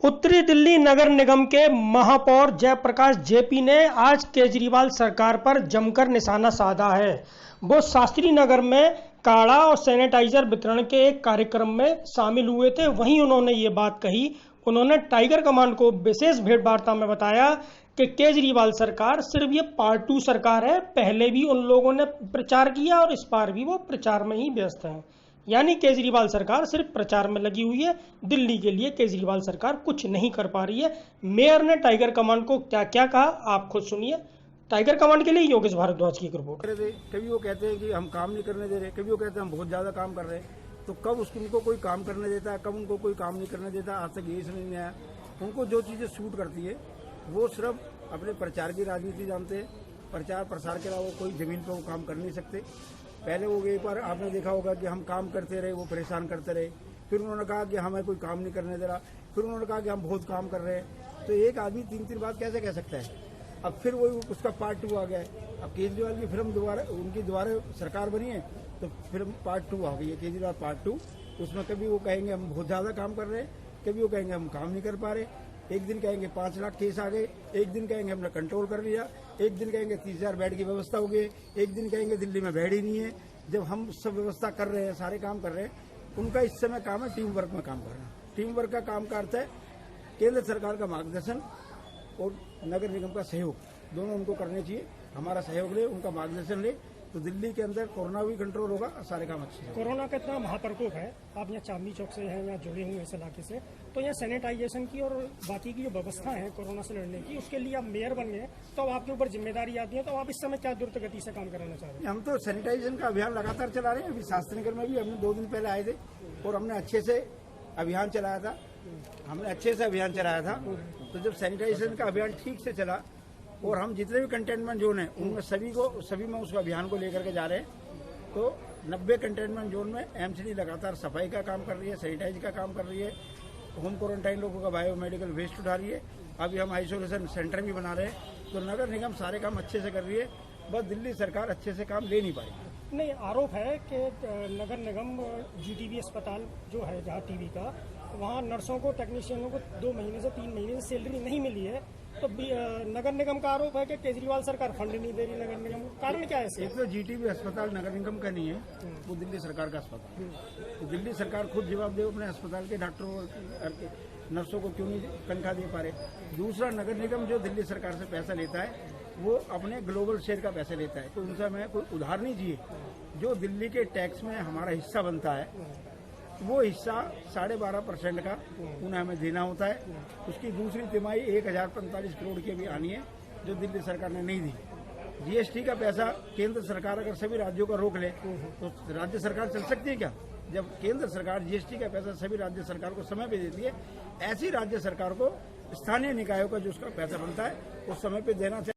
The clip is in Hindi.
उत्तरी दिल्ली नगर निगम के महापौर जयप्रकाश जेपी ने आज केजरीवाल सरकार पर जमकर निशाना साधा है। वो शास्त्री नगर में काढ़ा और सैनिटाइजर वितरण के एक कार्यक्रम में शामिल हुए थे। वहीं उन्होंने ये बात कही। उन्होंने टाइगर कमांड को विशेष भेंटवार्ता में बताया कि केजरीवाल सरकार सिर्फ ये पार्ट 2 सरकार है। पहले भी उन लोगों ने प्रचार किया और इस बार भी वो प्रचार में ही व्यस्त हैं। यानी केजरीवाल सरकार सिर्फ प्रचार में लगी हुई है। दिल्ली के लिए केजरीवाल सरकार कुछ नहीं कर पा रही है। मेयर ने टाइगर कमांड को क्या क्या कहा, आप खुद सुनिए। टाइगर कमांड के लिए योगेश भारद्वाज की रिपोर्ट। कभी वो कहते हैं कि हम काम नहीं करने दे रहे, कभी वो कहते हैं हम बहुत ज्यादा काम कर रहे हैं। तो कब उनको कोई काम करने देता है, कब उनको कोई काम नहीं करने देता, आज तक यही समझ नहीं आया। उनको जो चीजें सूट करती है वो सिर्फ अपने प्रचार की राजनीति जानते हैं। प्रचार प्रसार के अलावा कोई जमीन पर वो काम कर नहीं सकते। पहले वो एक बार आपने देखा होगा कि हम काम करते रहे, वो परेशान करते रहे। फिर उन्होंने कहा कि हमें कोई काम नहीं करने दे रहा। फिर उन्होंने कहा कि हम बहुत काम कर रहे हैं। तो एक आदमी 3 बात कैसे कह सकता है। अब फिर वो उसका पार्ट 2 आ गया है। अब केजरीवाल की फिल्म दोबारा उनकी दोबारा सरकार बनी है तो फिल्म पार्ट 2 आ गई है, केजरीवाल पार्ट 2। उसमें कभी वो कहेंगे हम बहुत ज्यादा काम कर रहे हैं, कभी वो कहेंगे हम काम नहीं कर पा रहे। एक दिन कहेंगे 5 लाख केस आ गए, एक दिन कहेंगे हमने कंट्रोल कर लिया, एक दिन कहेंगे 30,000 बेड की व्यवस्था हो गई, एक दिन कहेंगे दिल्ली में बेड ही नहीं है। जब हम सब व्यवस्था कर रहे हैं, सारे काम कर रहे हैं, उनका इस समय काम है टीम वर्क में काम करना। टीम वर्क का काम का अर्थ है केंद्र सरकार का मार्गदर्शन और नगर निगम का सहयोग, दोनों उनको करने चाहिए। हमारा सहयोग ले, उनका मार्गदर्शन ले, तो दिल्ली के अंदर कोरोना भी कंट्रोल होगा, सारे काम अच्छे हैं। कोरोना का इतना महाप्रकोप है, आप यहाँ चांदनी चौक से हैं, यहाँ जुड़े हुए इस इलाके से, तो यहाँ सैनिटाइजेशन की और बाकी की जो व्यवस्था है कोरोना से लड़ने की, उसके लिए आप मेयर बन गए, तो आपके ऊपर जिम्मेदारी आती है। तो आप इस समय क्या द्रुत गति से काम कराना चाह रहे हैं? हम तो सैनिटाइजेशन का अभियान लगातार चला रहे हैं। अभी शास्त्री नगर में भी हमने 2 दिन पहले आए थे और हमने अच्छे से अभियान चलाया था। तो जब सैनिटाइजेशन का अभियान ठीक से चला और हम जितने भी कंटेनमेंट जोन है उनमें सभी में उस अभियान को लेकर के जा रहे हैं। तो 90 कंटेनमेंट जोन में एमसीडी लगातार सफाई का काम कर रही है, सैनिटाइज का काम कर रही है, होम क्वारंटाइन लोगों का बायोमेडिकल वेस्ट उठा रही है। अभी हम आइसोलेशन सेंटर भी बना रहे हैं। तो नगर निगम सारे काम अच्छे से कर रही है, बस दिल्ली सरकार अच्छे से काम ले नहीं पाई। नहीं, आरोप है कि नगर निगम जीटीबी अस्पताल जो है जहाँ टीबी का, वहाँ नर्सों को, टेक्नीशियनों को 2 महीने से 3 महीने से सैलरी नहीं मिली है। तो नगर निगम का आरोप है कि केजरीवाल सरकार फंड नहीं दे रही नगर निगम को। कारण क्या है? एक तो जीटीबी अस्पताल नगर निगम का नहीं है, वो दिल्ली सरकार का अस्पताल है। तो दिल्ली सरकार खुद जवाब दे अपने अस्पताल के डॉक्टरों और नर्सों को क्यों नहीं तनख्वाह दे पा रहे। दूसरा, नगर निगम जो दिल्ली सरकार से पैसा लेता है वो अपने ग्लोबल शेयर का पैसा लेता है। तो उनसे हमें कोई उधार नहीं चाहिए। जो दिल्ली के टैक्स में हमारा हिस्सा बनता है वो हिस्सा 12.5% का उन्हें हमें देना होता है। उसकी दूसरी तिमाही 1045 करोड़ की अभी आनी है जो दिल्ली सरकार ने नहीं दी। जीएसटी का पैसा केंद्र सरकार अगर सभी राज्यों का रोक ले तो राज्य सरकार चल सकती है क्या? जब केंद्र सरकार जीएसटी का पैसा सभी राज्य सरकार को समय पे देती है, ऐसी राज्य सरकार को स्थानीय निकायों का जो उसका पैसा बनता है वो समय पे देना चाहिए।